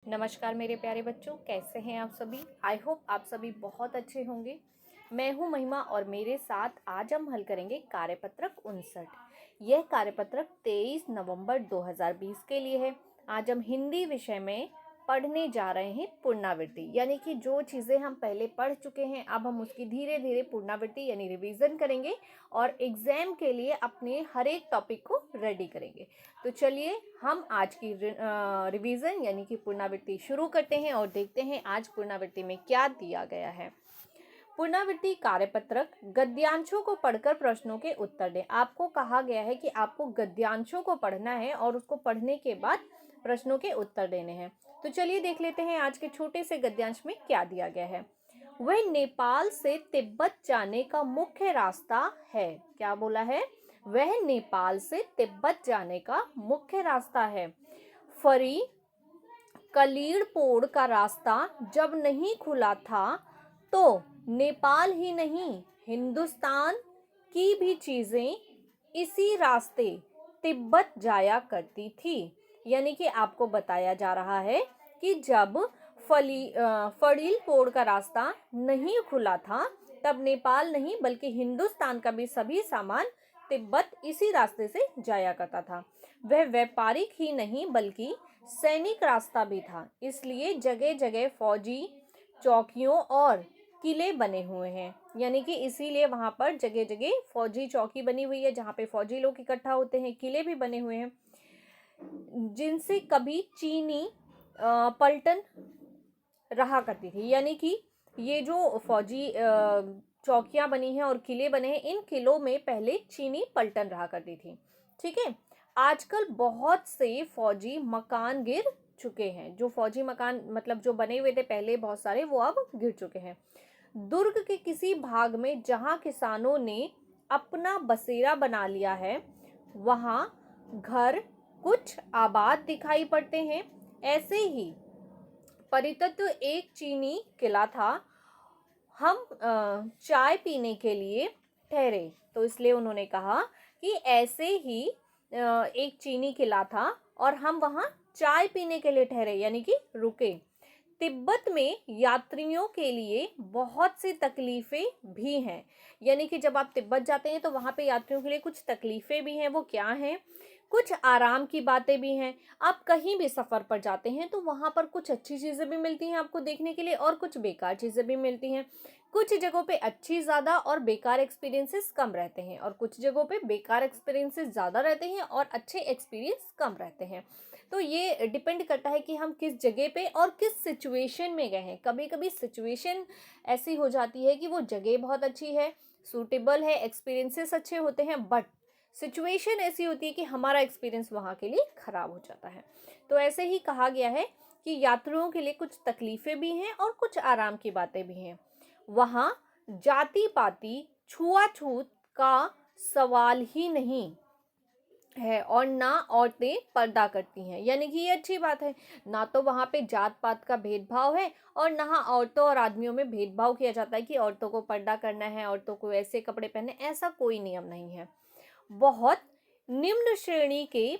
नमस्कार मेरे प्यारे बच्चों, कैसे हैं आप सभी। आई होप आप सभी बहुत अच्छे होंगे। मैं हूं महिमा और मेरे साथ आज हम हल करेंगे कार्यपत्रक 59। यह कार्यपत्रक 23 नवंबर 2020 के लिए है। आज हम हिंदी विषय में पढ़ने जा रहे हैं पुनरावृत्ति, यानी कि जो चीज़ें हम पहले पढ़ चुके हैं अब हम उसकी धीरे धीरे पुनरावृत्ति यानी रिवीजन करेंगे और एग्जाम के लिए अपने हर एक टॉपिक को रेडी करेंगे। तो चलिए हम आज की रिवीजन यानी कि पुनरावृत्ति शुरू करते हैं और देखते हैं आज पुनरावृत्ति में क्या दिया गया है। पुनरावृत्ति कार्यपत्रक गद्यांशों को पढ़कर प्रश्नों के उत्तर दें। आपको कहा गया है कि आपको गद्यांशों को पढ़ना है और उसको पढ़ने के बाद प्रश्नों के उत्तर देने हैं। तो चलिए देख लेते हैं आज के छोटे से गद्यांश में क्या दिया गया है। वह नेपाल से तिब्बत जाने का मुख्य रास्ता है। क्या बोला है? वह नेपाल से तिब्बत जाने का मुख्य रास्ता है। फरी कलीड़पोड़ का रास्ता जब नहीं खुला था तो नेपाल ही नहीं हिंदुस्तान की भी चीजें इसी रास्ते तिब्बत जाया करती थी। यानी कि आपको बताया जा रहा है कि जब फरीलपोड़ का रास्ता नहीं खुला था तब नेपाल नहीं बल्कि हिंदुस्तान का भी सभी सामान तिब्बत इसी रास्ते से जाया करता था। वह व्यापारिक ही नहीं बल्कि सैनिक रास्ता भी था, इसलिए जगह जगह फौजी चौकियों और किले बने हुए हैं। यानी कि इसीलिए वहां पर जगह जगह फौजी चौकी बनी हुई है जहाँ पे फौजी लोग इकट्ठा होते हैं। किले भी बने हुए हैं जिनसे कभी चीनी पलटन रहा करती थी। यानी कि ये जो फौजी चौकियां बनी हैं और किले बने हैं, इन किलों में पहले चीनी पलटन रहा करती थी। ठीक है। आजकल बहुत से फौजी मकान गिर चुके हैं। जो फौजी मकान मतलब जो बने हुए थे पहले बहुत सारे, वो अब गिर चुके हैं। दुर्ग के किसी भाग में जहां किसानों ने अपना बसेरा बना लिया है वहां घर कुछ आबाद दिखाई पड़ते हैं। ऐसे ही परितत्व एक चीनी किला था। हम चाय पीने के लिए ठहरे, तो इसलिए उन्होंने कहा कि ऐसे ही एक चीनी किला था और हम वहाँ चाय पीने के लिए ठहरे यानी कि रुके। तिब्बत में यात्रियों के लिए बहुत सी तकलीफें भी हैं। यानी कि जब आप तिब्बत जाते हैं तो वहाँ पे यात्रियों के लिए कुछ तकलीफें भी हैं। वो क्या हैं? कुछ आराम की बातें भी हैं। आप कहीं भी सफ़र पर जाते हैं तो वहाँ पर कुछ अच्छी चीज़ें भी मिलती हैं आपको देखने के लिए और कुछ बेकार चीज़ें भी मिलती हैं। कुछ जगहों पे अच्छी ज़्यादा और बेकार एक्सपीरियंसेस कम रहते हैं और कुछ जगहों पे बेकार एक्सपीरियंसेस ज़्यादा रहते हैं और अच्छे एक्सपीरियंस कम रहते हैं। तो ये डिपेंड करता है कि हम किस जगह पे और किस सिचुएशन में गए हैं। कभी कभी सिचुएशन ऐसी हो जाती है कि वो जगह बहुत अच्छी है, सूटेबल है, एक्सपीरियंसेस अच्छे होते हैं, बट सिचुएशन ऐसी होती है कि हमारा एक्सपीरियंस वहाँ के लिए ख़राब हो जाता है। तो ऐसे ही कहा गया है कि यात्रियों के लिए कुछ तकलीफ़ें भी हैं और कुछ आराम की बातें भी हैं। वहाँ जाति पाति छुआछूत का सवाल ही नहीं है और ना औरतें पर्दा करती हैं। यानी कि ये अच्छी बात है, ना तो वहाँ पे जात पात का भेदभाव है और ना औरतों और आदमियों में भेदभाव किया जाता है कि औरतों को पर्दा करना है, औरतों को ऐसे कपड़े पहने, ऐसा कोई नियम नहीं है। बहुत निम्न श्रेणी के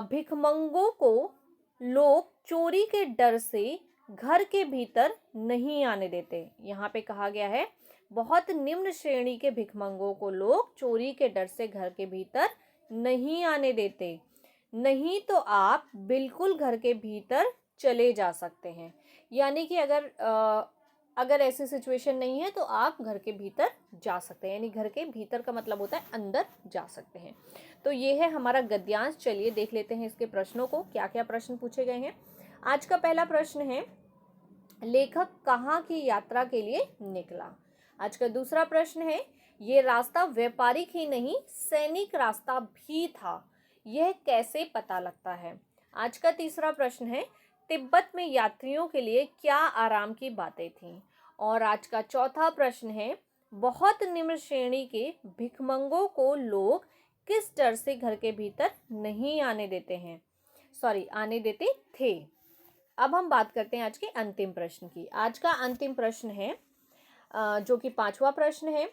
भिखमंगों को लोग चोरी के डर से घर के भीतर नहीं आने देते। यहाँ पे कहा गया है बहुत निम्न श्रेणी के भिखमंगों को लोग चोरी के डर से घर के भीतर नहीं आने देते। नहीं तो आप बिल्कुल घर के भीतर चले जा सकते हैं। यानी कि अगर ऐसी सिचुएशन नहीं है तो आप घर के भीतर जा सकते हैं। यानी घर के भीतर का मतलब होता है अंदर जा सकते हैं। तो ये है हमारा गद्यांश। चलिए देख लेते हैं इसके प्रश्नों को, क्या क्या प्रश्न पूछे गए हैं। आज का पहला प्रश्न है, लेखक कहाँ की यात्रा के लिए निकला। आज का दूसरा प्रश्न है, ये रास्ता व्यापारिक ही नहीं सैनिक रास्ता भी था, यह कैसे पता लगता है। आज का तीसरा प्रश्न है, तिब्बत में यात्रियों के लिए क्या आराम की बातें थीं। और आज का चौथा प्रश्न है, बहुत निम्न श्रेणी के भिखमंगों को लोग किस डर से घर के भीतर नहीं आने देते थे। अब हम बात करते हैं आज के अंतिम प्रश्न की। आज का अंतिम प्रश्न है जो कि पांचवा प्रश्न है,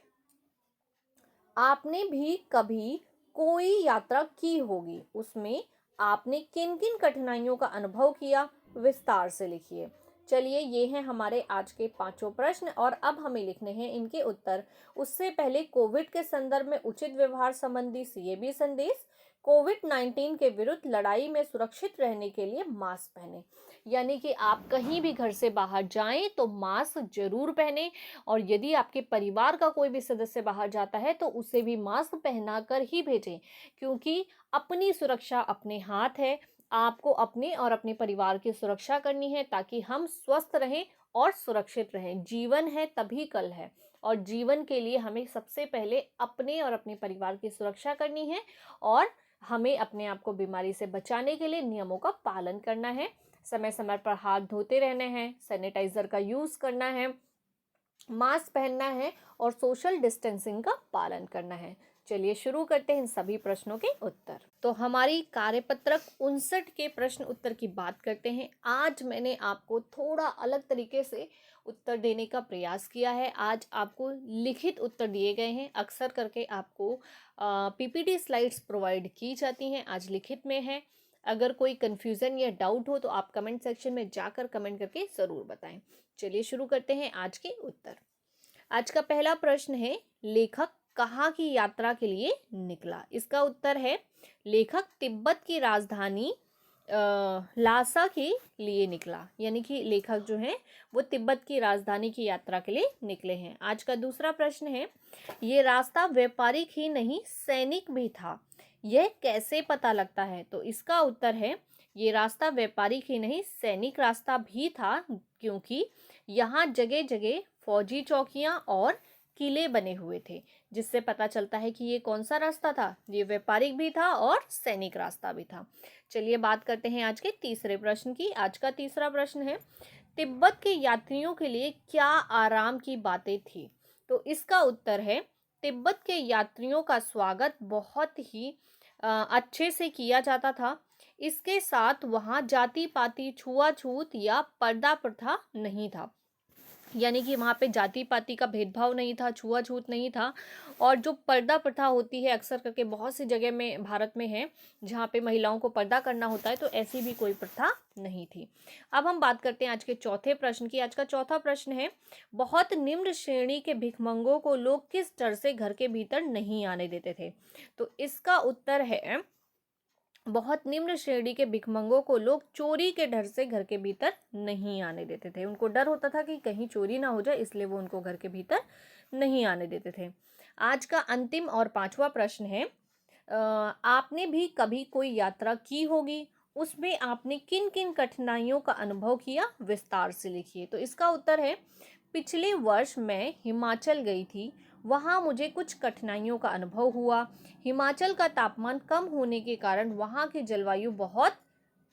आपने भी कभी कोई यात्रा की होगी, उसमें आपने किन किन कठिनाइयों का अनुभव किया विस्तार से लिखिए। चलिए, ये हैं हमारे आज के पांचों प्रश्न और अब हमें लिखने हैं इनके उत्तर। उससे पहले कोविड के संदर्भ में उचित व्यवहार संबंधी सीएबी संदेश। कोविड-19 के विरुद्ध लड़ाई में सुरक्षित रहने के लिए मास्क पहने। यानी कि आप कहीं भी घर से बाहर जाएं तो मास्क जरूर पहने, और यदि आपके परिवार का कोई भी सदस्य बाहर जाता है तो उसे भी मास्क पहना कर ही भेजें, क्योंकि अपनी सुरक्षा अपने हाथ है। आपको अपने और अपने परिवार की सुरक्षा करनी है ताकि हम स्वस्थ रहें और सुरक्षित रहें। जीवन है तभी कल है, और जीवन के लिए हमें सबसे पहले अपने और अपने परिवार की सुरक्षा करनी है, और हमें अपने आप को बीमारी से बचाने के लिए नियमों का पालन करना है। समय समय पर हाथ धोते रहने हैं, सैनिटाइजर का यूज करना है, मास्क पहनना है और सोशल डिस्टेंसिंग का पालन करना है। चलिए शुरू करते हैं इन सभी प्रश्नों के उत्तर। तो हमारी कार्यपत्रक 59 के प्रश्न उत्तर की बात करते हैं। आज मैंने आपको थोड़ा अलग तरीके से उत्तर देने का प्रयास किया है। आज आपको लिखित उत्तर दिए गए हैं। अक्सर करके आपको पीपीटी स्लाइड्स प्रोवाइड की जाती हैं, आज लिखित में है। अगर कोई कंफ्यूजन या डाउट हो तो आप कमेंट सेक्शन में जाकर कमेंट करके ज़रूर बताएं। चलिए शुरू करते हैं आज के उत्तर। आज का पहला प्रश्न है, लेखक कहाँ की यात्रा के लिए निकला? इसका उत्तर है, लेखक तिब्बत की राजधानी लासा के लिए निकला। यानी कि लेखक जो है वो तिब्बत की राजधानी की यात्रा के लिए निकले हैं। आज का दूसरा प्रश्न है, ये रास्ता व्यापारिक ही नहीं सैनिक भी था, यह कैसे पता लगता है? तो इसका उत्तर है, ये रास्ता व्यापारिक ही नहीं सैनिक रास्ता भी था, क्योंकि यहाँ जगह जगह फौजी चौकियां और किले बने हुए थे, जिससे पता चलता है कि ये कौन सा रास्ता था, ये व्यापारिक भी था और सैनिक रास्ता भी था। चलिए बात करते हैं आज के तीसरे प्रश्न की। आज का तीसरा प्रश्न है, तिब्बत के यात्रियों के लिए क्या आराम की बातें थी? तो इसका उत्तर है, तिब्बत के यात्रियों का स्वागत बहुत ही अच्छे से किया जाता था। इसके साथ वहाँ जाति पाति, छुआछूत या पर्दा प्रथा नहीं था। यानी कि वहाँ पे जाति पाति का भेदभाव नहीं था, छुआछूत नहीं था, और जो पर्दा प्रथा होती है अक्सर करके बहुत सी जगह में भारत में है जहाँ पे महिलाओं को पर्दा करना होता है, तो ऐसी भी कोई प्रथा नहीं थी। अब हम बात करते हैं आज के चौथे प्रश्न की। आज का चौथा प्रश्न है, बहुत निम्न श्रेणी के भिखमंगों को लोग किस डर से घर के भीतर नहीं आने देते थे? तो इसका उत्तर है, बहुत निम्न श्रेणी के भिखमंगों को लोग चोरी के डर से घर के भीतर नहीं आने देते थे। उनको डर होता था कि कहीं चोरी ना हो जाए, इसलिए वो उनको घर के भीतर नहीं आने देते थे। आज का अंतिम और पांचवा प्रश्न है, आपने भी कभी कोई यात्रा की होगी, उसमें आपने किन किन कठिनाइयों का अनुभव किया? विस्तार से लिखिए। तो इसका उत्तर है, पिछले वर्ष मैं हिमाचल गई थी, वहाँ मुझे कुछ कठिनाइयों का अनुभव हुआ। हिमाचल का तापमान कम होने के कारण वहाँ की जलवायु बहुत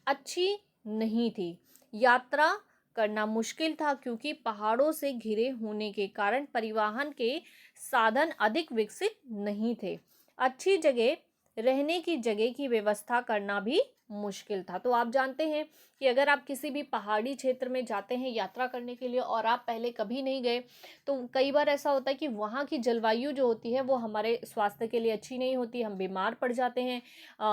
अच्छी नहीं थी। यात्रा करना मुश्किल था क्योंकि पहाड़ों से घिरे होने के कारण परिवहन के साधन अधिक विकसित नहीं थे। अच्छी जगह रहने की जगह की व्यवस्था करना भी मुश्किल था। तो आप जानते हैं कि अगर आप किसी भी पहाड़ी क्षेत्र में जाते हैं यात्रा करने के लिए और आप पहले कभी नहीं गए, तो कई बार ऐसा होता है कि वहाँ की जलवायु जो होती है वो हमारे स्वास्थ्य के लिए अच्छी नहीं होती, हम बीमार पड़ जाते हैं।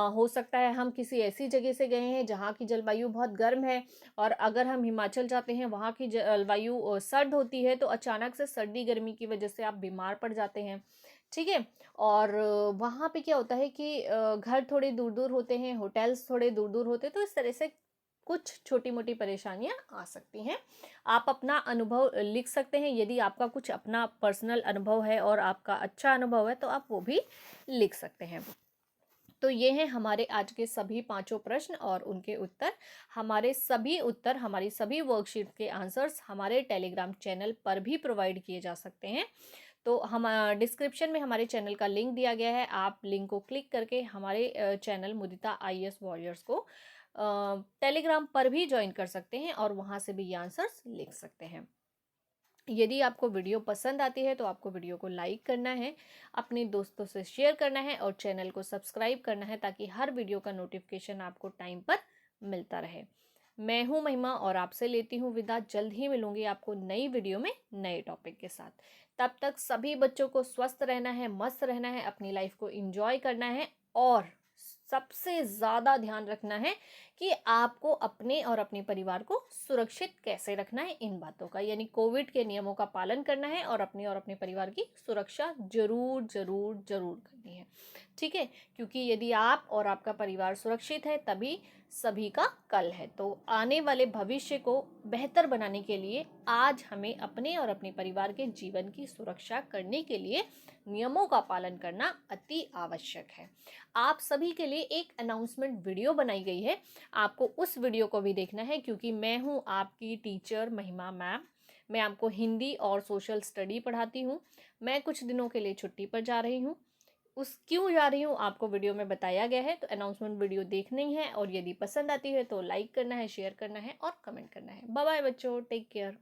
हो सकता है हम किसी ऐसी जगह से गए हैं जहाँ की जलवायु बहुत गर्म है, और अगर हम हिमाचल जाते हैं वहाँ की जलवायु सर्द होती है, तो अचानक से सर्दी गर्मी की वजह से आप बीमार पड़ जाते हैं। ठीक है। और वहाँ पे क्या होता है कि घर थोड़े दूर दूर होते हैं, होटल्स थोड़े दूर दूर होते हैं, तो इस तरह से कुछ छोटी मोटी परेशानियां आ सकती हैं। आप अपना अनुभव लिख सकते हैं, यदि आपका कुछ अपना पर्सनल अनुभव है और आपका अच्छा अनुभव है तो आप वो भी लिख सकते हैं। तो ये हैं हमारे आज के सभी पांचों प्रश्न और उनके उत्तर। हमारे सभी उत्तर, हमारी सभी वर्कशीट के आंसर्स हमारे टेलीग्राम चैनल पर भी प्रोवाइड किए जा सकते हैं। तो हम डिस्क्रिप्शन में हमारे चैनल का लिंक दिया गया है, आप लिंक को क्लिक करके हमारे चैनल मुदिता IAS वॉरियर्स को टेलीग्राम पर भी ज्वाइन कर सकते हैं और वहाँ से भी ये आंसर्स लिख सकते हैं। यदि आपको वीडियो पसंद आती है तो आपको वीडियो को लाइक करना है, अपने दोस्तों से शेयर करना है और चैनल को सब्सक्राइब करना है, ताकि हर वीडियो का नोटिफिकेशन आपको टाइम पर मिलता रहे। मैं हूं महिमा और आपसे लेती हूं विदा। जल्द ही मिलूंगी आपको नई वीडियो में नए टॉपिक के साथ। तब तक सभी बच्चों को स्वस्थ रहना है, मस्त रहना है, अपनी लाइफ को एंजॉय करना है, और सबसे ज़्यादा ध्यान रखना है कि आपको अपने और अपने परिवार को सुरक्षित कैसे रखना है इन बातों का, यानी कोविड के नियमों का पालन करना है और अपने परिवार की सुरक्षा जरूर जरूर जरूर करनी है। ठीक है, क्योंकि यदि आप और आपका परिवार सुरक्षित है तभी सभी का कल है। तो आने वाले भविष्य को बेहतर बनाने के लिए आज हमें अपने और अपने परिवार के जीवन की सुरक्षा करने के लिए नियमों का पालन करना अति आवश्यक है। आप सभी के लिए एक अनाउंसमेंट वीडियो बनाई गई है, आपको उस वीडियो को भी देखना है, क्योंकि मैं हूँ आपकी टीचर महिमा मैम। मैं आपको हिंदी और सोशल स्टडी पढ़ाती हूँ। मैं कुछ दिनों के लिए छुट्टी पर जा रही हूँ, उस क्यों जा रही हूँ आपको वीडियो में बताया गया है। तो अनाउंसमेंट वीडियो देखनी है और यदि पसंद आती है तो लाइक करना है, शेयर करना है और कमेंट करना है। बाय बाय बच्चों, टेक केयर।